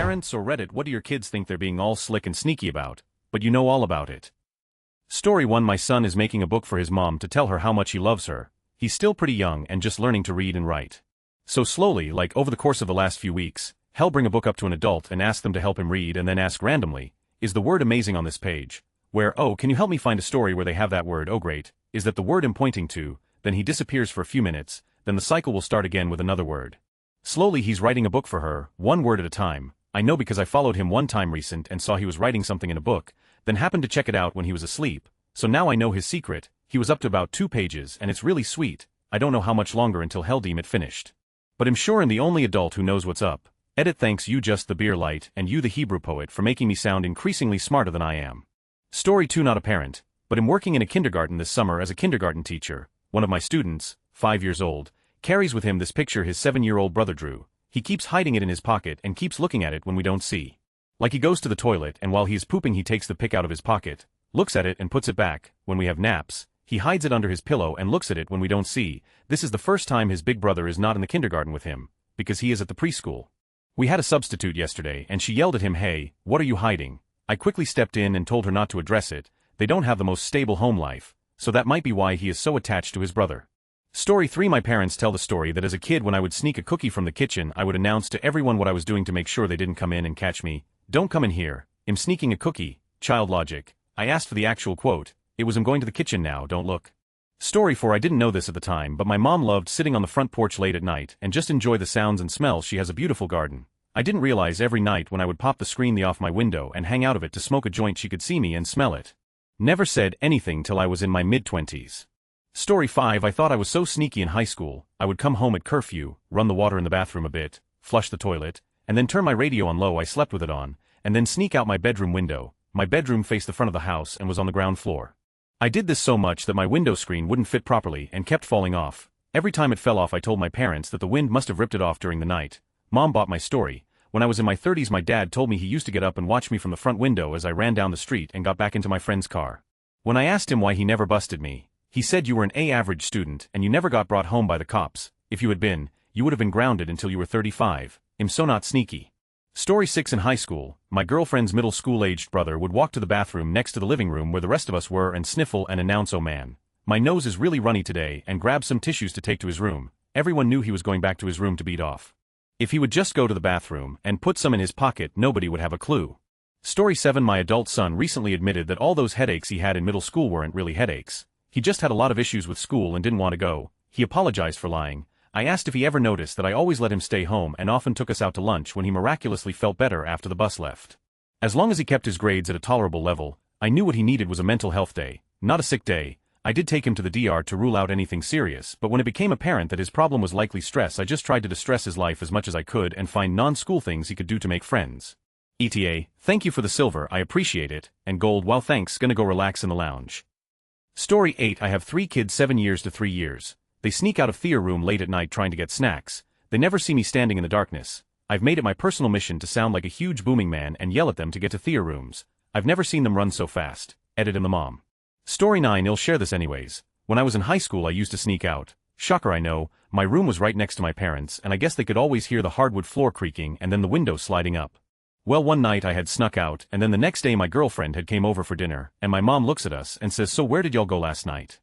Parents or Reddit, what do your kids think they're being all slick and sneaky about, but you know all about it? Story 1. My son is making a book for his mom to tell her how much he loves her. He's still pretty young and just learning to read and write. So slowly, like over the course of the last few weeks, he'll bring a book up to an adult and ask them to help him read and then ask randomly, is the word amazing on this page? Where, oh, can you help me find a story where they have that word, oh great, is that the word I'm pointing to? Then he disappears for a few minutes, then the cycle will start again with another word. Slowly he's writing a book for her, one word at a time. I know because I followed him one time recent and saw he was writing something in a book, then happened to check it out when he was asleep, so now I know his secret. He was up to about 2 pages and it's really sweet. I don't know how much longer until he'll deem it finished. But I'm sure I'm the only adult who knows what's up. Edit. Thanks you just the beer light and you the Hebrew poet for making me sound increasingly smarter than I am. Story 2. Not a parent, but I'm working in a kindergarten this summer as a kindergarten teacher. One of my students, 5 years old, carries with him this picture his 7-year-old brother drew. He keeps hiding it in his pocket and keeps looking at it when we don't see. Like he goes to the toilet and while he is pooping he takes the pic out of his pocket, looks at it and puts it back. When we have naps, he hides it under his pillow and looks at it when we don't see. This is the first time his big brother is not in the kindergarten with him, because he is at the preschool. We had a substitute yesterday and she yelled at him, "Hey, what are you hiding?" I quickly stepped in and told her not to address it. They don't have the most stable home life, so that might be why he is so attached to his brother. Story 3. My parents tell the story that as a kid when I would sneak a cookie from the kitchen I would announce to everyone what I was doing to make sure they didn't come in and catch me. "Don't come in here, I'm sneaking a cookie." Child logic. I asked for the actual quote. It was, "I'm going to the kitchen now, don't look." Story 4. I didn't know this at the time but my mom loved sitting on the front porch late at night and just enjoy the sounds and smells. She has a beautiful garden. I didn't realize every night when I would pop the screen off my window and hang out of it to smoke a joint she could see me and smell it. Never said anything till I was in my mid-20s. Story 5. I thought I was so sneaky in high school. I would come home at curfew, run the water in the bathroom a bit, flush the toilet, and then turn my radio on low. I slept with it on, and then sneak out my bedroom window. My bedroom faced the front of the house and was on the ground floor. I did this so much that my window screen wouldn't fit properly and kept falling off. Every time it fell off I told my parents that the wind must have ripped it off during the night. Mom bought my story. When I was in my 30s my dad told me he used to get up and watch me from the front window as I ran down the street and got back into my friend's car. When I asked him why he never busted me, he said, "You were an A-average student and you never got brought home by the cops. If you had been, you would have been grounded until you were 35. I'm so not sneaky." Story 6. In high school, my girlfriend's middle school-aged brother would walk to the bathroom next to the living room where the rest of us were and sniffle and announce, "Oh man, my nose is really runny today," and grab some tissues to take to his room. Everyone knew he was going back to his room to beat off. If he would just go to the bathroom and put some in his pocket nobody would have a clue. Story 7. My adult son recently admitted that all those headaches he had in middle school weren't really headaches. He just had a lot of issues with school and didn't want to go. He apologized for lying. I asked if he ever noticed that I always let him stay home and often took us out to lunch when he miraculously felt better after the bus left. As long as he kept his grades at a tolerable level, I knew what he needed was a mental health day, not a sick day. I did take him to the DR to rule out anything serious, but when it became apparent that his problem was likely stress I just tried to distress his life as much as I could and find non-school things he could do to make friends. ETA, thank you for the silver, I appreciate it, and gold, well thanks, gonna go relax in the lounge. Story 8. I have 3 kids 7 years to 3 years. They sneak out of theater room late at night trying to get snacks. They never see me standing in the darkness. I've made it my personal mission to sound like a huge booming man and yell at them to get to theater rooms. I've never seen them run so fast. Edit. And the mom. Story 9. I'll share this anyways. When I was in high school I used to sneak out. Shocker I know, my room was right next to my parents and I guess they could always hear the hardwood floor creaking and then the window sliding up. Well, one night I had snuck out and then the next day my girlfriend had came over for dinner and my mom looks at us and says, "So where did y'all go last night?"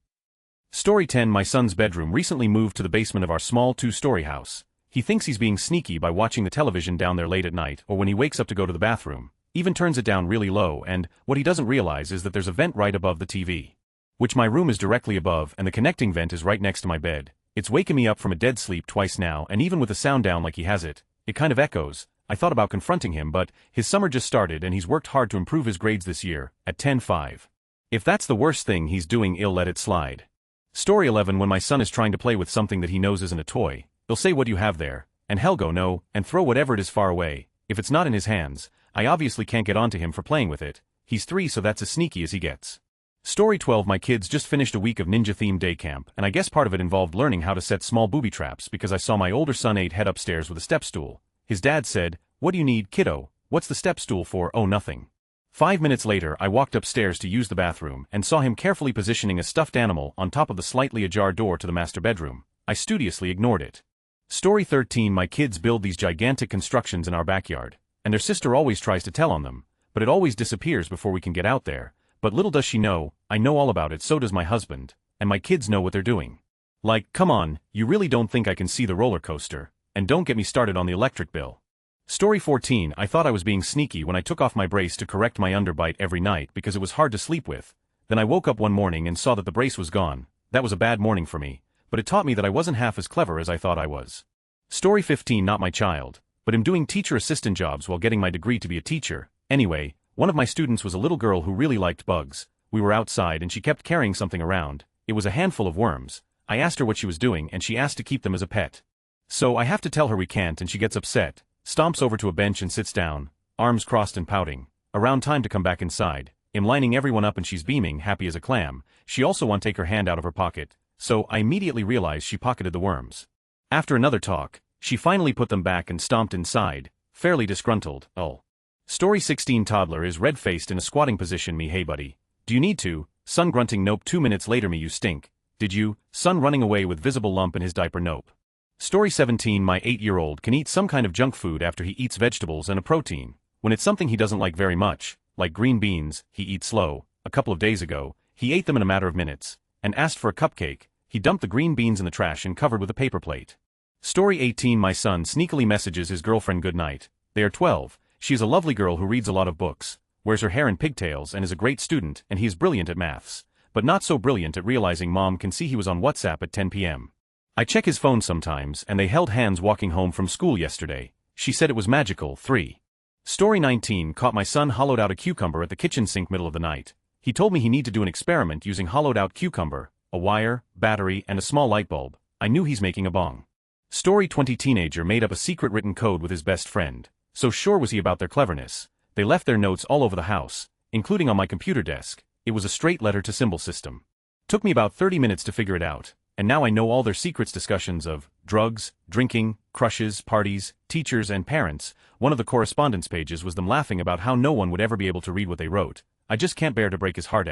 Story 10. My son's bedroom recently moved to the basement of our small 2-story house. He thinks he's being sneaky by watching the television down there late at night or when he wakes up to go to the bathroom. Even turns it down really low, and what he doesn't realize is that there's a vent right above the TV. Which my room is directly above and the connecting vent is right next to my bed. It's waking me up from a dead sleep twice now and even with the sound down like he has it, it kind of echoes. I thought about confronting him but his summer just started and he's worked hard to improve his grades this year, at 10.5. If that's the worst thing he's doing I'll let it slide. Story 11. When my son is trying to play with something that he knows isn't a toy, he'll say, "What do you have there?" and he'll go no, and throw whatever it is far away. If it's not in his hands, I obviously can't get onto him for playing with it. He's 3 so that's as sneaky as he gets. Story 12. My kids just finished a week of ninja-themed day camp and I guess part of it involved learning how to set small booby traps because I saw my older son head upstairs with a step stool. His dad said, "What do you need, kiddo? What's the step stool for?" "Oh, nothing." 5 minutes later I walked upstairs to use the bathroom and saw him carefully positioning a stuffed animal on top of the slightly ajar door to the master bedroom. I studiously ignored it. Story 13. My kids build these gigantic constructions in our backyard. and their sister always tries to tell on them, but it always disappears before we can get out there. But little does she know, I know all about it, so does my husband, and my kids know what they're doing. Like, come on, you really don't think I can see the roller coaster? And don't get me started on the electric bill. Story 14. I thought I was being sneaky when I took off my brace to correct my underbite every night because it was hard to sleep with. Then I woke up one morning and saw that the brace was gone. That was a bad morning for me, but it taught me that I wasn't half as clever as I thought I was. Story 15. Not my child, but am doing teacher assistant jobs while getting my degree to be a teacher. Anyway, one of my students was a little girl who really liked bugs. We were outside and she kept carrying something around. It was a handful of worms. I asked her what she was doing and she asked to keep them as a pet. So I have to tell her we can't and she gets upset, stomps over to a bench and sits down, arms crossed and pouting. Around time to come back inside. I'm lining everyone up and she's beaming, happy as a clam. She also won't take her hand out of her pocket, so I immediately realized she pocketed the worms. After another talk, she finally put them back and stomped inside, fairly disgruntled. Oh. Story 16. Toddler is red-faced in a squatting position. Me, hey buddy. Do you need to? Son grunting, nope. 2 minutes later, me, you stink. Did you? Son running away with visible lump in his diaper, nope. Story 17. My 8-year-old can eat some kind of junk food after he eats vegetables and a protein. When it's something he doesn't like very much, like green beans, he eats slow. A couple of days ago, he ate them in a matter of minutes, and asked for a cupcake. He dumped the green beans in the trash and covered with a paper plate. Story 18. My son sneakily messages his girlfriend goodnight. They are 12. She is a lovely girl who reads a lot of books, wears her hair in pigtails and is a great student, and he is brilliant at maths, but not so brilliant at realizing mom can see he was on WhatsApp at 10 p.m. I check his phone sometimes and they held hands walking home from school yesterday. She said it was magical. 3. Story 19. Caught my son hollowed out a cucumber at the kitchen sink middle of the night. He told me he need to do an experiment using hollowed out cucumber, a wire, battery, and a small light bulb. I knew he's making a bong. Story 20. Teenager made up a secret written code with his best friend. So sure was he about their cleverness. They left their notes all over the house, including on my computer desk. It was a straight letter to symbol system. Took me about 30 minutes to figure it out, and now I know all their secrets. Discussions of drugs, drinking, crushes, parties, teachers, and parents. One of the correspondence pages was them laughing about how no one would ever be able to read what they wrote. I just can't bear to break his heart,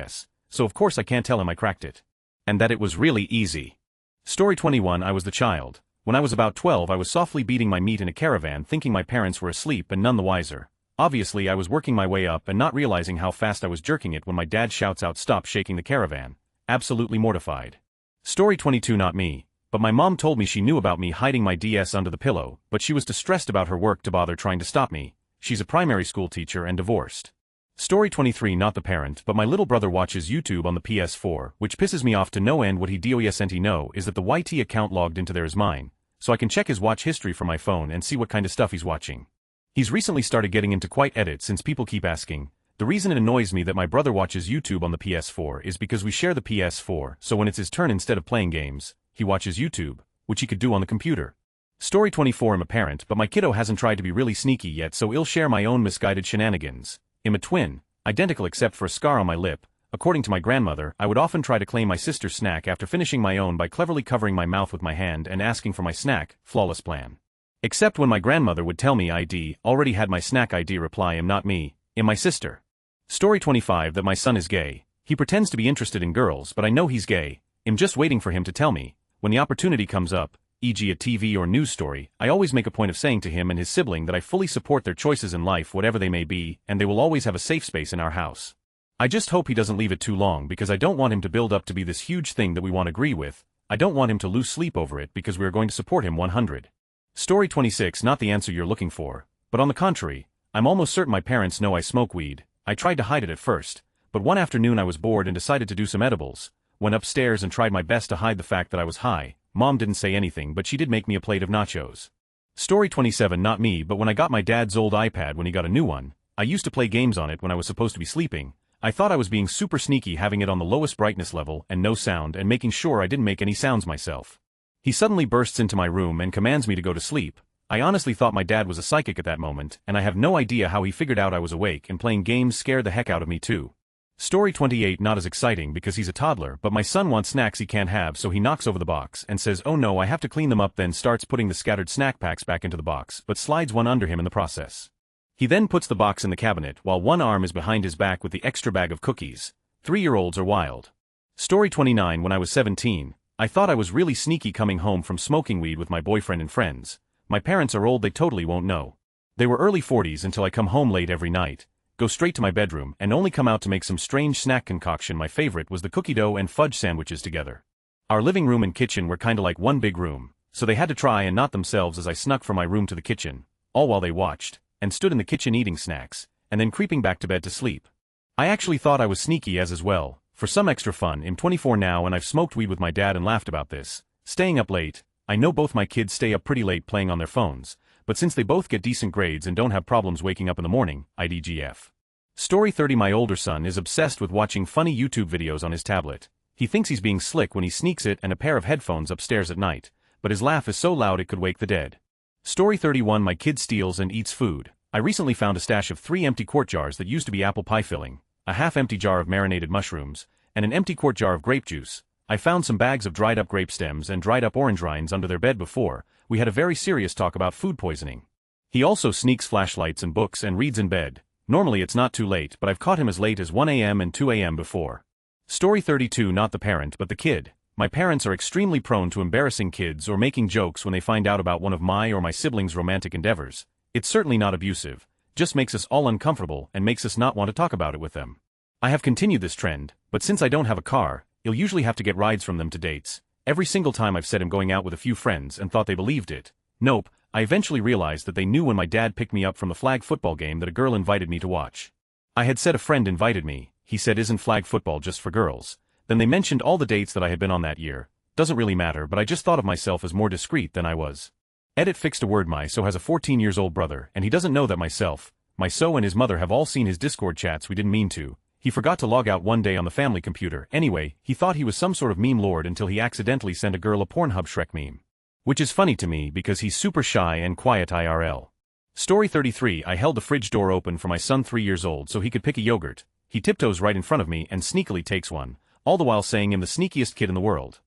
so of course I can't tell him I cracked it. And that it was really easy. Story 21. I was the child. When I was about 12, I was softly beating my meat in a caravan thinking my parents were asleep and none the wiser. Obviously I was working my way up and not realizing how fast I was jerking it when my dad shouts out, "Stop shaking the caravan." Absolutely mortified. Story 22. Not me, but my mom told me she knew about me hiding my DS under the pillow, but she was distressed about her work to bother trying to stop me. She's a primary school teacher and divorced. Story 23. Not the parent, but my little brother watches YouTube on the PS4, which pisses me off to no end. What he doesn't know is that the YT account logged into there is mine, so I can check his watch history from my phone and see what kind of stuff he's watching. He's recently started getting into quite edit since people keep asking. The reason it annoys me that my brother watches YouTube on the PS4 is because we share the PS4, so when it's his turn, instead of playing games, he watches YouTube, which he could do on the computer. Story 24. I'm a parent, but my kiddo hasn't tried to be really sneaky yet, so I'll share my own misguided shenanigans. I'm a twin, identical except for a scar on my lip. According to my grandmother, I would often try to claim my sister's snack after finishing my own by cleverly covering my mouth with my hand and asking for my snack. Flawless plan. Except when my grandmother would tell me ID, already had my snack ID, reply, I'm not me, I'm my sister. Story 25. That my son is gay. He pretends to be interested in girls, but I know he's gay. I'm just waiting for him to tell me. When the opportunity comes up, e.g. a TV or news story, I always make a point of saying to him and his sibling that I fully support their choices in life, whatever they may be, and they will always have a safe space in our house. I just hope he doesn't leave it too long because I don't want him to build up to be this huge thing that we won't agree with. I don't want him to lose sleep over it because we are going to support him 100. Story 26. Not the answer you're looking for, but on the contrary, I'm almost certain my parents know I smoke weed. I tried to hide it at first, but one afternoon I was bored and decided to do some edibles. Went upstairs and tried my best to hide the fact that I was high. Mom didn't say anything, but she did make me a plate of nachos. Story 27. Not me, but when I got my dad's old iPad when he got a new one, I used to play games on it when I was supposed to be sleeping. I thought I was being super sneaky, having it on the lowest brightness level and no sound and making sure I didn't make any sounds myself. He suddenly bursts into my room and commands me to go to sleep. I honestly thought my dad was a psychic at that moment, and I have no idea how he figured out I was awake, and playing games scared the heck out of me too. Story 28. Not as exciting because he's a toddler, but my son wants snacks he can't have, so he knocks over the box and says, "Oh no, I have to clean them up," then starts putting the scattered snack packs back into the box, but slides one under him in the process. He then puts the box in the cabinet while one arm is behind his back with the extra bag of cookies. 3-year-olds are wild. Story 29. When I was 17, I thought I was really sneaky coming home from smoking weed with my boyfriend and friends. My parents are old, they totally won't know. They were early 40s until I come home late every night, go straight to my bedroom, and only come out to make some strange snack concoction. My favorite was the cookie dough and fudge sandwiches together. Our living room and kitchen were kinda like one big room, so they had to try and not themselves as I snuck from my room to the kitchen, all while they watched, and stood in the kitchen eating snacks, and then creeping back to bed to sleep. I actually thought I was sneaky as well, for some extra fun. I'm 24 now and I've smoked weed with my dad and laughed about this. Staying up late. I know both my kids stay up pretty late playing on their phones, but since they both get decent grades and don't have problems waking up in the morning, IDGF. Story 30. My older son is obsessed with watching funny YouTube videos on his tablet. He thinks he's being slick when he sneaks it and a pair of headphones upstairs at night, but his laugh is so loud it could wake the dead. Story 31. My kid steals and eats food. I recently found a stash of 3 empty quart jars that used to be apple pie filling, a half-empty jar of marinated mushrooms, and an empty quart jar of grape juice. I found some bags of dried-up grape stems and dried-up orange rinds under their bed before. We had a very serious talk about food poisoning. He also sneaks flashlights and books and reads in bed. Normally it's not too late, but I've caught him as late as 1 a.m. and 2 a.m. before. Story 32. Not the parent but the kid. My parents are extremely prone to embarrassing kids or making jokes when they find out about one of my or my siblings' romantic endeavors. It's certainly not abusive, just makes us all uncomfortable and makes us not want to talk about it with them. I have continued this trend, but since I don't have a car, he'll usually have to get rides from them to dates. Every single time I've said I'm going out with a few friends and thought they believed it. Nope, I eventually realized that they knew when my dad picked me up from the flag football game that a girl invited me to watch. I had said a friend invited me. He said, isn't flag football just for girls? Then they mentioned all the dates that I had been on that year. Doesn't really matter, but I just thought of myself as more discreet than I was. Edit fixed a word. My so has a 14-year-old brother, and he doesn't know that my so and his mother have all seen his Discord chats. We didn't mean to. He forgot to log out one day on the family computer. Anyway, he thought he was some sort of meme lord until he accidentally sent a girl a Pornhub Shrek meme. Which is funny to me because he's super shy and quiet IRL. Story 33. I held the fridge door open for my son 3 years old so he could pick a yogurt. He tiptoes right in front of me and sneakily takes one, all the while saying I'm the sneakiest kid in the world.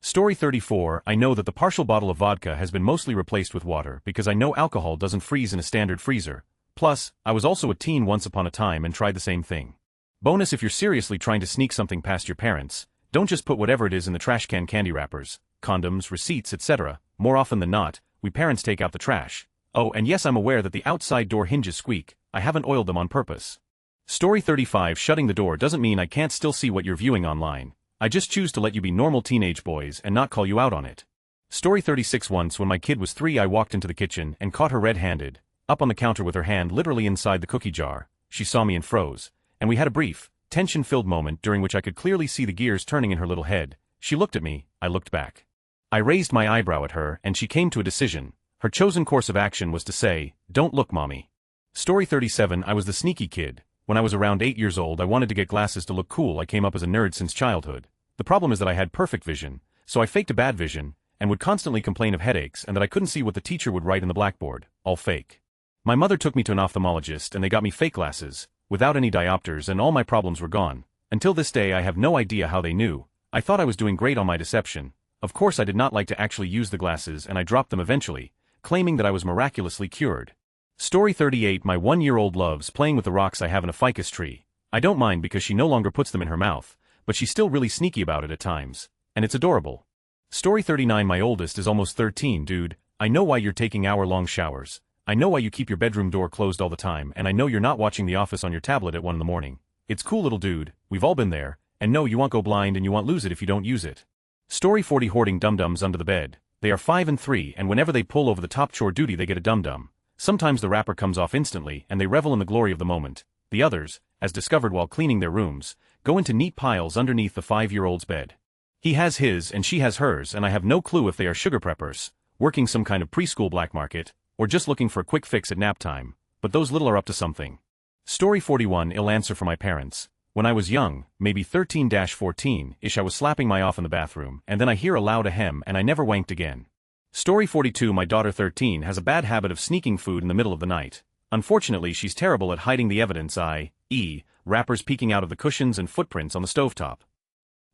Story 34. I know that the partial bottle of vodka has been mostly replaced with water because I know alcohol doesn't freeze in a standard freezer. Plus, I was also a teen once upon a time and tried the same thing. Bonus: if you're seriously trying to sneak something past your parents, don't just put whatever it is in the trash can. Candy wrappers, condoms, receipts, etc. More often than not, we parents take out the trash. Oh, and yes, I'm aware that the outside door hinges squeak. I haven't oiled them on purpose. Story 35. Shutting the door doesn't mean I can't still see what you're viewing online. I just choose to let you be normal teenage boys and not call you out on it. Story 36. Once when my kid was 3, I walked into the kitchen and caught her red-handed, up on the counter with her hand literally inside the cookie jar. She saw me and froze, and we had a brief, tension-filled moment during which I could clearly see the gears turning in her little head. She looked at me, I looked back. I raised my eyebrow at her and she came to a decision. Her chosen course of action was to say, "Don't look, mommy." Story 37. I was the sneaky kid. When I was around 8 years old I wanted to get glasses to look cool. I came up as a nerd since childhood. The problem is that I had perfect vision, so I faked a bad vision, and would constantly complain of headaches and that I couldn't see what the teacher would write in the blackboard. All fake. My mother took me to an ophthalmologist and they got me fake glasses, without any diopters, and all my problems were gone. Until this day I have no idea how they knew. I thought I was doing great on my deception. Of course I did not like to actually use the glasses and I dropped them eventually, claiming that I was miraculously cured. Story 38. My 1-year-old loves playing with the rocks I have in a ficus tree. I don't mind because she no longer puts them in her mouth, but she's still really sneaky about it at times, and it's adorable. Story 39. My oldest is almost 13. Dude, I know why you're taking hour-long showers. I know why you keep your bedroom door closed all the time, and I know you're not watching The Office on your tablet at 1 in the morning. It's cool, little dude, we've all been there, and no, you won't go blind and you won't lose it if you don't use it. Story 40. Hoarding dum-dums under the bed. They are 5 and 3, and whenever they pull over the top chore duty they get a dum-dum. Sometimes the wrapper comes off instantly and they revel in the glory of the moment. The others, as discovered while cleaning their rooms, go into neat piles underneath the 5-year-old's bed. He has his and she has hers, and I have no clue if they are sugar preppers, working some kind of preschool black market, or just looking for a quick fix at nap time, but those little are up to something. Story 41. Ill answer for my parents. When I was young, maybe 13-14-ish, I was slapping my off in the bathroom, and then I hear a loud ahem and I never wanked again. Story 42. My daughter 13 has a bad habit of sneaking food in the middle of the night. Unfortunately she's terrible at hiding the evidence, i.e., wrappers peeking out of the cushions and footprints on the stovetop.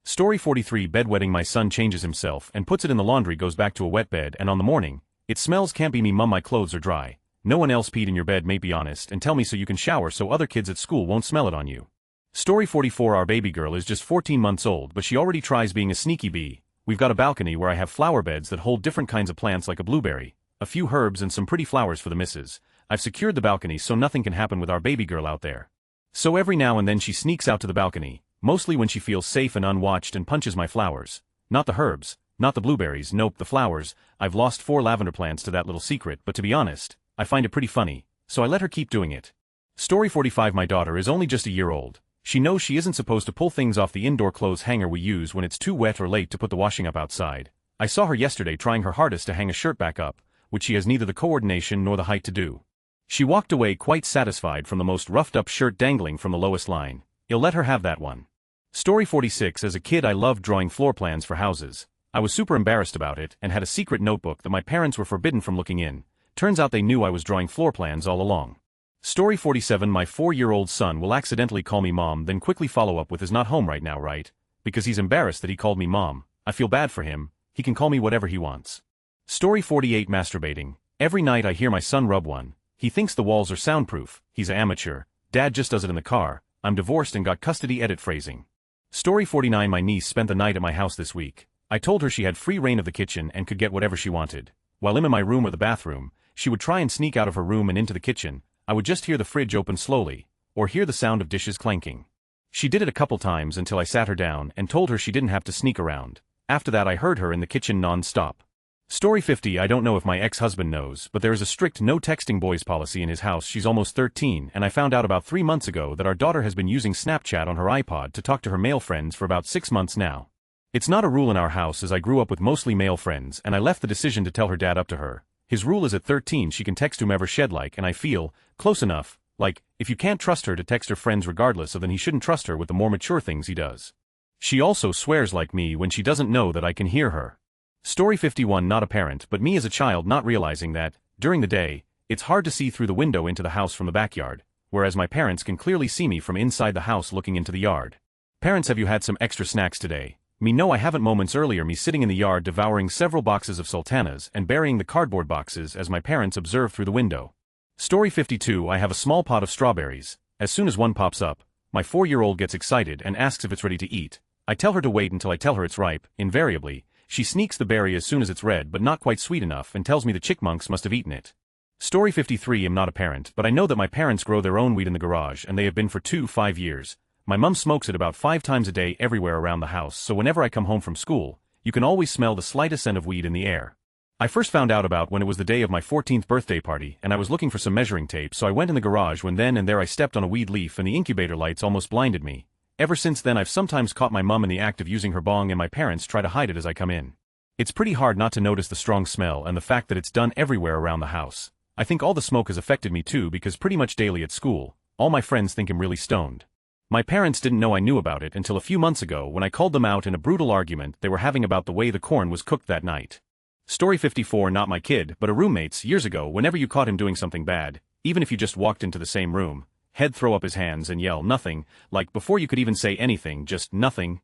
Story 43. Bedwetting. My son changes himself and puts it in the laundry, goes back to a wet bed, and on the morning, it smells. Can't be me, mum, my clothes are dry. No one else peed in your bed, mate, be honest and tell me so you can shower so other kids at school won't smell it on you. Story 44. Our baby girl is just 14 months old but she already tries being a sneaky bee. We've got a balcony where I have flower beds that hold different kinds of plants like a blueberry, a few herbs and some pretty flowers for the missus. I've secured the balcony so nothing can happen with our baby girl out there. So every now and then she sneaks out to the balcony, mostly when she feels safe and unwatched, and punches my flowers. Not the herbs, not the blueberries, nope, the flowers. I've lost 4 lavender plants to that little secret, but to be honest, I find it pretty funny, so I let her keep doing it. Story 45. My daughter is only just a year old. She knows she isn't supposed to pull things off the indoor clothes hanger we use when it's too wet or late to put the washing up outside. I saw her yesterday trying her hardest to hang a shirt back up, which she has neither the coordination nor the height to do. She walked away quite satisfied from the most roughed-up shirt dangling from the lowest line. I'll let her have that one. Story 46. As a kid I loved drawing floor plans for houses. I was super embarrassed about it and had a secret notebook that my parents were forbidden from looking in. Turns out they knew I was drawing floor plans all along. Story 47. My 4-year-old son will accidentally call me mom, then quickly follow up with is not home right now, right? Because he's embarrassed that he called me mom. I feel bad for him. He can call me whatever he wants. Story 48. Masturbating. Every night I hear my son rub one. He thinks the walls are soundproof. He's an amateur. Dad just does it in the car. I'm divorced and got custody. Edit phrasing. Story 49. My niece spent the night at my house this week. I told her she had free reign of the kitchen and could get whatever she wanted. While I'm in my room or the bathroom, she would try and sneak out of her room and into the kitchen. I would just hear the fridge open slowly, or hear the sound of dishes clanking. She did it a couple times until I sat her down and told her she didn't have to sneak around. After that I heard her in the kitchen non-stop. Story 50. I don't know if my ex-husband knows, but there is a strict no texting boys policy in his house. She's almost 13, and I found out about 3 months ago that our daughter has been using Snapchat on her iPod to talk to her male friends for about 6 months now. It's not a rule in our house as I grew up with mostly male friends, and I left the decision to tell her dad up to her. His rule is at 13 she can text whomever she'd like, and I feel close enough, like, if you can't trust her to text her friends regardless of, then he shouldn't trust her with the more mature things he does. She also swears like me when she doesn't know that I can hear her. Story 51. Not a parent, but me as a child not realizing that, during the day, it's hard to see through the window into the house from the backyard, whereas my parents can clearly see me from inside the house looking into the yard. Parents, have you had some extra snacks today? Me, no, I haven't. Moments earlier me sitting in the yard devouring several boxes of sultanas and burying the cardboard boxes as my parents observe through the window. Story 52. I have a small pot of strawberries. As soon as one pops up, my 4-year-old gets excited and asks if it's ready to eat. I tell her to wait until I tell her it's ripe. Invariably, she sneaks the berry as soon as it's red but not quite sweet enough and tells me the chickmunks must have eaten it. Story 53. I'm not a parent, but I know that my parents grow their own weed in the garage and they have been for 5 years. My mum smokes it about 5 times a day everywhere around the house, so whenever I come home from school, you can always smell the slightest scent of weed in the air. I first found out about when it was the day of my 14th birthday party and I was looking for some measuring tape, so I went in the garage when then and there I stepped on a weed leaf and the incubator lights almost blinded me. Ever since then I've sometimes caught my mum in the act of using her bong and my parents try to hide it as I come in. It's pretty hard not to notice the strong smell and the fact that it's done everywhere around the house. I think all the smoke has affected me too because pretty much daily at school, all my friends think I'm really stoned. My parents didn't know I knew about it until a few months ago when I called them out in a brutal argument they were having about the way the corn was cooked that night. Story 54. Not my kid, but a roommate's. Years ago, whenever you caught him doing something bad, even if you just walked into the same room, he'd throw up his hands and yell nothing, like before you could even say anything, just nothing.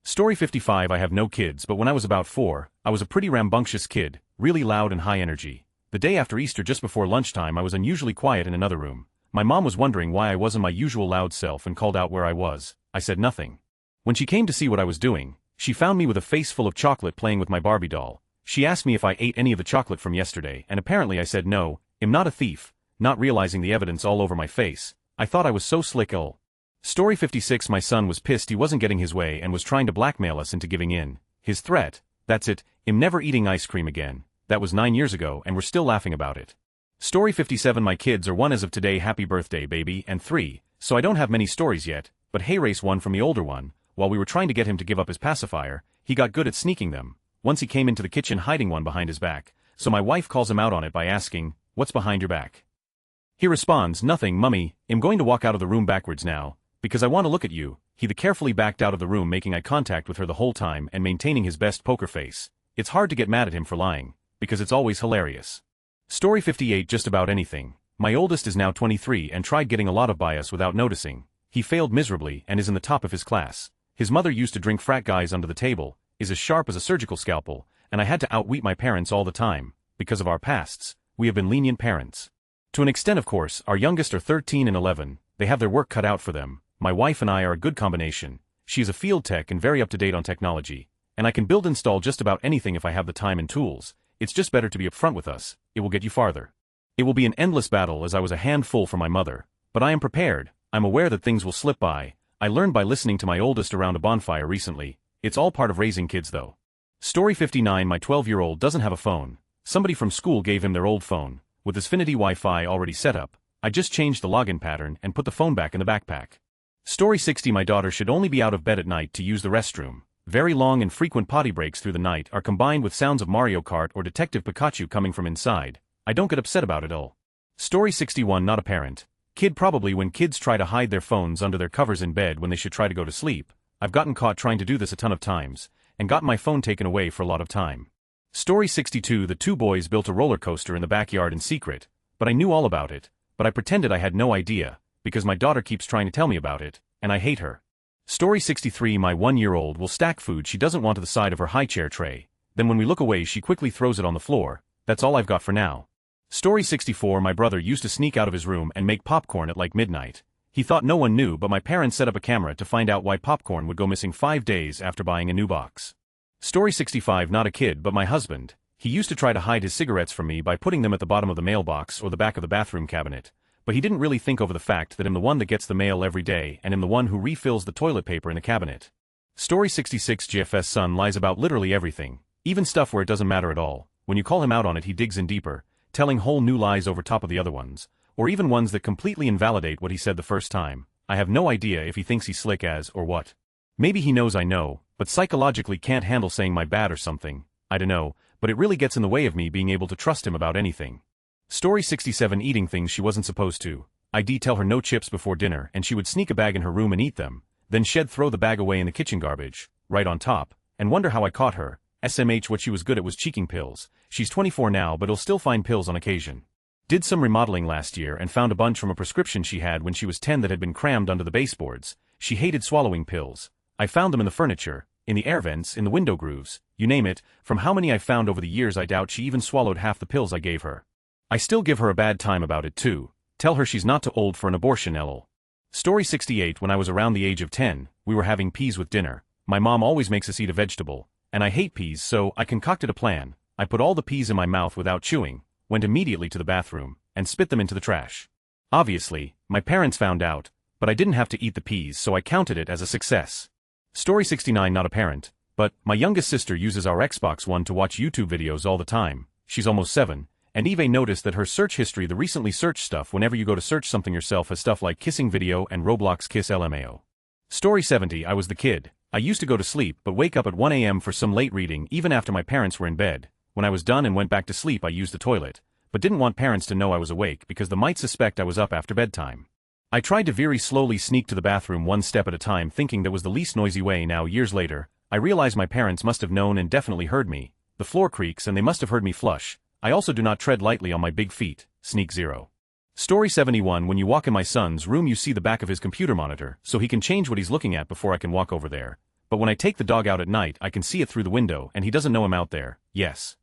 Story 55. I have no kids, but when I was about 4, I was a pretty rambunctious kid, really loud and high energy. The day after Easter just before lunchtime I was unusually quiet in another room. My mom was wondering why I wasn't my usual loud self and called out where I was. I said nothing. When she came to see what I was doing, she found me with a face full of chocolate playing with my Barbie doll. She asked me if I ate any of the chocolate from yesterday, and apparently I said no. I'm not a thief, not realizing the evidence all over my face. I thought I was so slick. Story 56. My son was pissed he wasn't getting his way and was trying to blackmail us into giving in. His threat, that's it, I'm never eating ice cream again. That was 9 years ago and we're still laughing about it. Story 57. My kids are 1 as of today, happy birthday baby, and 3, so I don't have many stories yet, but hey, race 1 from the older one. While we were trying to get him to give up his pacifier, he got good at sneaking them. Once he came into the kitchen hiding one behind his back, so my wife calls him out on it by asking, "What's behind your back?" He responds, "Nothing, mummy, I'm going to walk out of the room backwards now, because I want to look at you." He carefully backed out of the room, making eye contact with her the whole time and maintaining his best poker face. It's hard to get mad at him for lying, because it's always hilarious. Story 58. Just about anything. My oldest is now 23 and tried getting a lot of by us without noticing. He failed miserably and is in the top of his class. His mother used to drink frat guys under the table, is as sharp as a surgical scalpel, and I had to outwit my parents all the time. Because of our pasts, we have been lenient parents. To an extent, of course. Our youngest are 13 and 11, they have their work cut out for them. My wife and I are a good combination. She is a field tech and very up to date on technology, and I can build and install just about anything if I have the time and tools. It's just better to be upfront with us, it will get you farther. It will be an endless battle as I was a handful for my mother, but I am prepared. I'm aware that things will slip by. I learned by listening to my oldest around a bonfire recently. It's all part of raising kids though. Story 59. My 12-year-old doesn't have a phone. Somebody from school gave him their old phone. With his Finity Wi-Fi already set up, I just changed the login pattern and put the phone back in the backpack. Story 60. My daughter should only be out of bed at night to use the restroom. Very long and frequent potty breaks through the night are combined with sounds of Mario Kart or Detective Pikachu coming from inside. I don't get upset about it all. Story 61. Not a parent. Kid. Probably when kids try to hide their phones under their covers in bed when they should try to go to sleep. I've gotten caught trying to do this a ton of times, and gotten my phone taken away for a lot of time. Story 62. The two boys built a roller coaster in the backyard in secret, but I knew all about it, but I pretended I had no idea, because my daughter keeps trying to tell me about it, and I hate her. Story 63. My 1-year-old will stack food she doesn't want to the side of her high chair tray, then when we look away she quickly throws it on the floor. That's all I've got for now. Story 64. My brother used to sneak out of his room and make popcorn at like midnight. He thought no one knew, but my parents set up a camera to find out why popcorn would go missing 5 days after buying a new box. Story 65. Not a kid but my husband. He used to try to hide his cigarettes from me by putting them at the bottom of the mailbox or the back of the bathroom cabinet, but he didn't really think over the fact that I'm the one that gets the mail every day and am the one who refills the toilet paper in the cabinet. Story 66. GF's son lies about literally everything, even stuff where it doesn't matter at all. When you call him out on it he digs in deeper, telling whole new lies over top of the other ones, or even ones that completely invalidate what he said the first time. I have no idea if he thinks he's slick as or what. Maybe he knows I know, but psychologically can't handle saying my bad or something. I don't know, but it really gets in the way of me being able to trust him about anything. Story 67. Eating things she wasn't supposed to. I'd tell her no chips before dinner and she would sneak a bag in her room and eat them, then she'd throw the bag away in the kitchen garbage, right on top, and wonder how I caught her. SMH. What she was good at was cheeking pills. She's 24 now but'll still find pills on occasion. Did some remodeling last year and found a bunch from a prescription she had when she was 10 that had been crammed under the baseboards. She hated swallowing pills. I found them in the furniture, in the air vents, in the window grooves, you name it. From how many I found over the years I doubt she even swallowed half the pills I gave her. I still give her a bad time about it too. Tell her she's not too old for an abortion, lol. Story 68. When I was around the age of 10, we were having peas with dinner. My mom always makes us eat a vegetable, and I hate peas, so I concocted a plan. I put all the peas in my mouth without chewing, went immediately to the bathroom, and spit them into the trash. Obviously, my parents found out, but I didn't have to eat the peas, so I counted it as a success. Story 69. Not a parent, but my youngest sister uses our Xbox One to watch YouTube videos all the time. She's almost 7, and Eve noticed that her search history, the recently searched stuff whenever you go to search something yourself, has stuff like kissing video and Roblox kiss LMAO. Story 70. I was the kid. I used to go to sleep but wake up at 1 a.m. for some late reading even after my parents were in bed. When I was done and went back to sleep I used the toilet, but didn't want parents to know I was awake because they might suspect I was up after bedtime. I tried to very slowly sneak to the bathroom one step at a time, thinking that was the least noisy way. Now years later, I realize my parents must have known and definitely heard me. The floor creaks and they must have heard me flush. I also do not tread lightly on my big feet. Sneak 0. Story 71. When you walk in my son's room you see the back of his computer monitor, so he can change what he's looking at before I can walk over there. But when I take the dog out at night I can see it through the window and he doesn't know I'm out there. Yes.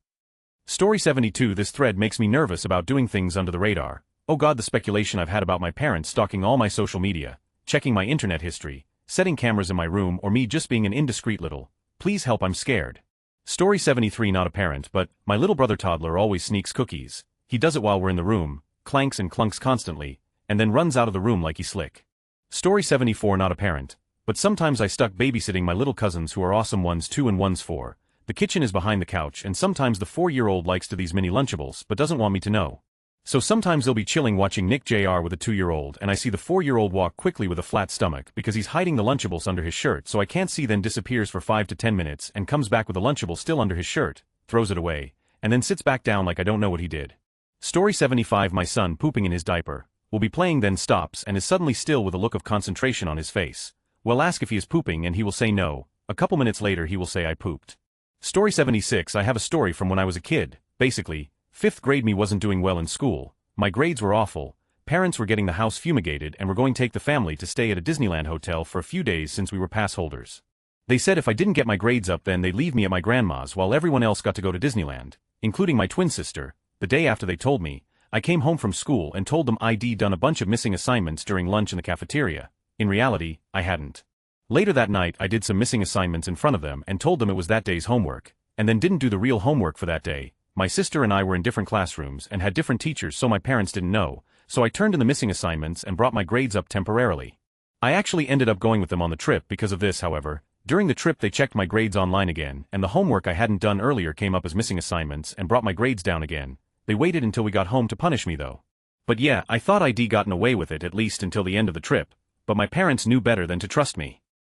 Story 72. This thread makes me nervous about doing things under the radar. Oh god, the speculation I've had about my parents stalking all my social media, checking my internet history, setting cameras in my room, or me just being an indiscreet little. Please help, I'm scared. Story 73. Not a parent, but my little brother toddler always sneaks cookies. He does it while we're in the room, clanks and clunks constantly, and then runs out of the room like he's slick. Story 74. Not a parent, but sometimes I stuck babysitting my little cousins who are awesome, one's 2 and one's 4. The kitchen is behind the couch and sometimes the 4-year-old likes to these mini Lunchables but doesn't want me to know. So sometimes they'll be chilling watching Nick Jr. with a 2-year-old and I see the 4-year-old walk quickly with a flat stomach because he's hiding the Lunchables under his shirt, so I can't see, then disappears for 5 to 10 minutes and comes back with the Lunchable still under his shirt, throws it away, and then sits back down like I don't know what he did. Story 75. My son pooping in his diaper. Will be playing, then stops and is suddenly still with a look of concentration on his face. We'll ask if he is pooping and he will say no. A couple minutes later he will say I pooped. Story 76. I have a story from when I was a kid. Basically, 5th grade me wasn't doing well in school. My grades were awful. Parents were getting the house fumigated and were going to take the family to stay at a Disneyland hotel for a few days since we were pass holders. They said if I didn't get my grades up then they'd leave me at my grandma's while everyone else got to go to Disneyland, including my twin sister. The day after they told me, I came home from school and told them I'd done a bunch of missing assignments during lunch in the cafeteria. In reality, I hadn't. Later that night I did some missing assignments in front of them and told them it was that day's homework, and then didn't do the real homework for that day. My sister and I were in different classrooms and had different teachers, so my parents didn't know, so I turned in the missing assignments and brought my grades up temporarily. I actually ended up going with them on the trip because of this, however. During the trip they checked my grades online again, and the homework I hadn't done earlier came up as missing assignments and brought my grades down again. They waited until we got home to punish me though. But yeah, I thought I'd gotten away with it at least until the end of the trip, but my parents knew better than to trust me.